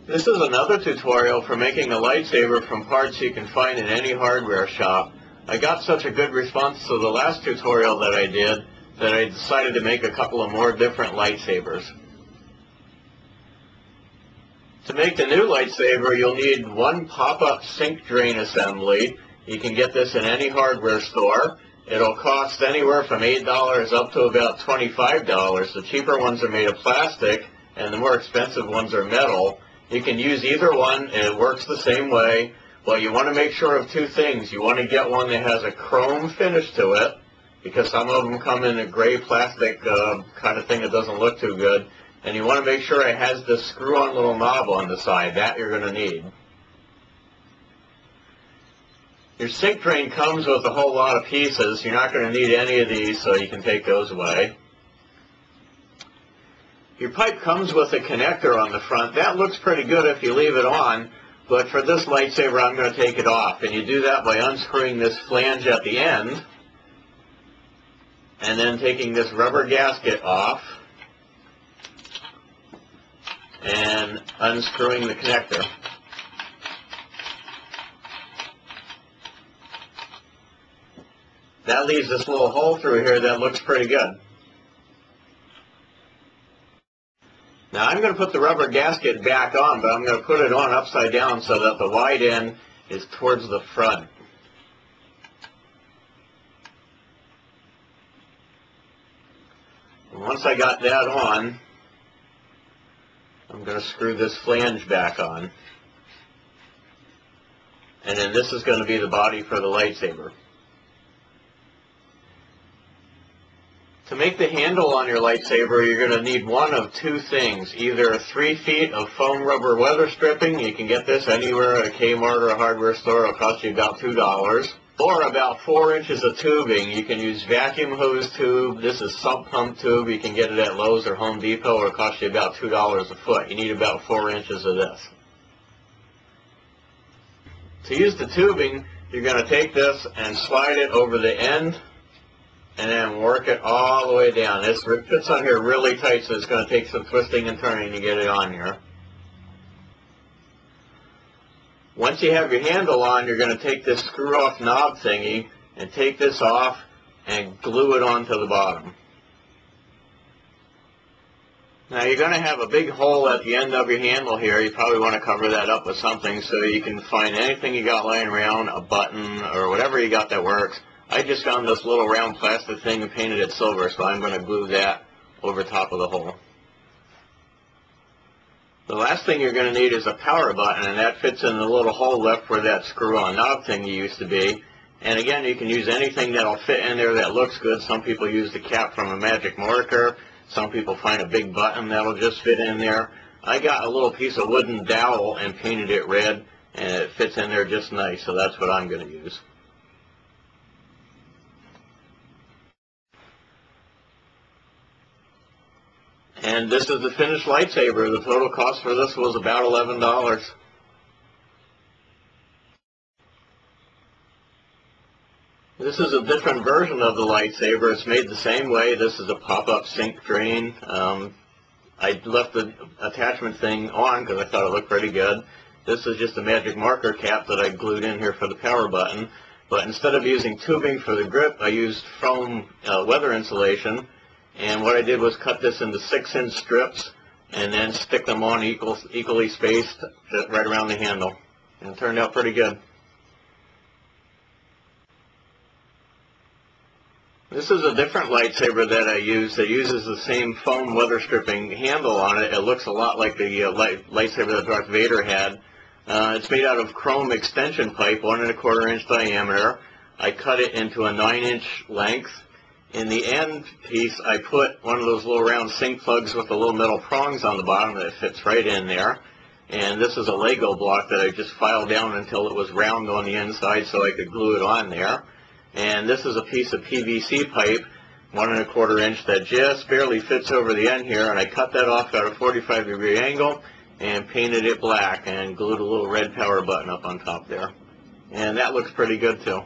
This is another tutorial for making a lightsaber from parts you can find in any hardware shop. I got such a good response to the last tutorial that I did that I decided to make a couple of more different lightsabers. To make the new lightsaber, you'll need one pop-up sink drain assembly. You can get this in any hardware store. It'll cost anywhere from $8 up to about $25. The cheaper ones are made of plastic, and the more expensive ones are metal. You can use either one, and it works the same way. Well, you want to make sure of two things. You want to get one that has a chrome finish to it, because some of them come in a gray plastic kind of thing that doesn't look too good. And you want to make sure it has this screw-on little knob on the side. That you're going to need. Your sink drain comes with a whole lot of pieces. You're not going to need any of these, so you can take those away. Your pipe comes with a connector on the front. That looks pretty good if you leave it on, but for this lightsaber I'm going to take it off. And you do that by unscrewing this flange at the end, and then taking this rubber gasket off, and unscrewing the connector. That leaves this little hole through here that looks pretty good. Now I'm going to put the rubber gasket back on, but I'm going to put it on upside down so that the wide end is towards the front. And once I got that on, I'm going to screw this flange back on. And then this is going to be the body for the lightsaber. To make the handle on your lightsaber, you're going to need one of two things. Either 3 feet of foam rubber weather stripping. You can get this anywhere at a Kmart or a hardware store. It'll cost you about $2. Or about 4 inches of tubing. You can use vacuum hose tube. This is sump pump tube. You can get it at Lowe's or Home Depot, or it'll cost you about $2 a foot. You need about 4 inches of this. To use the tubing, you're going to take this and slide it over the end, and then work it all the way down. It fits on here really tight, so it's going to take some twisting and turning to get it on here. Once you have your handle on, you're going to take this screw-off knob thingy and take this off and glue it onto the bottom. Now you're going to have a big hole at the end of your handle here. You probably want to cover that up with something so you can find anything you got laying around, a button or whatever you got that works. I just found this little round plastic thing and painted it silver, so I'm going to glue that over top of the hole. The last thing you're going to need is a power button, and that fits in the little hole left where that screw-on knob thing used to be. And again, you can use anything that'll fit in there that looks good. Some people use the cap from a magic marker. Some people find a big button that'll just fit in there. I got a little piece of wooden dowel and painted it red, and it fits in there just nice, so that's what I'm going to use. And this is the finished lightsaber. The total cost for this was about $11. This is a different version of the lightsaber. It's made the same way. This is a pop-up sink drain. I left the attachment thing on because I thought it looked pretty good. This is just a magic marker cap that I glued in here for the power button. But instead of using tubing for the grip, I used foam weather insulation. And what I did was cut this into 6-inch strips and then stick them on equally spaced right around the handle. And it turned out pretty good. This is a different lightsaber that I use that uses the same foam weather stripping handle on it. It looks a lot like the lightsaber that Darth Vader had. It's made out of chrome extension pipe, 1 1/4 inch diameter. I cut it into a 9-inch length. In the end piece, I put one of those little round sink plugs with the little metal prongs on the bottom that fits right in there. And this is a Lego block that I just filed down until it was round on the inside so I could glue it on there. And this is a piece of PVC pipe, 1 1/4 inch, that just barely fits over the end here. And I cut that off at a 45-degree angle and painted it black and glued a little red power button up on top there. And that looks pretty good too.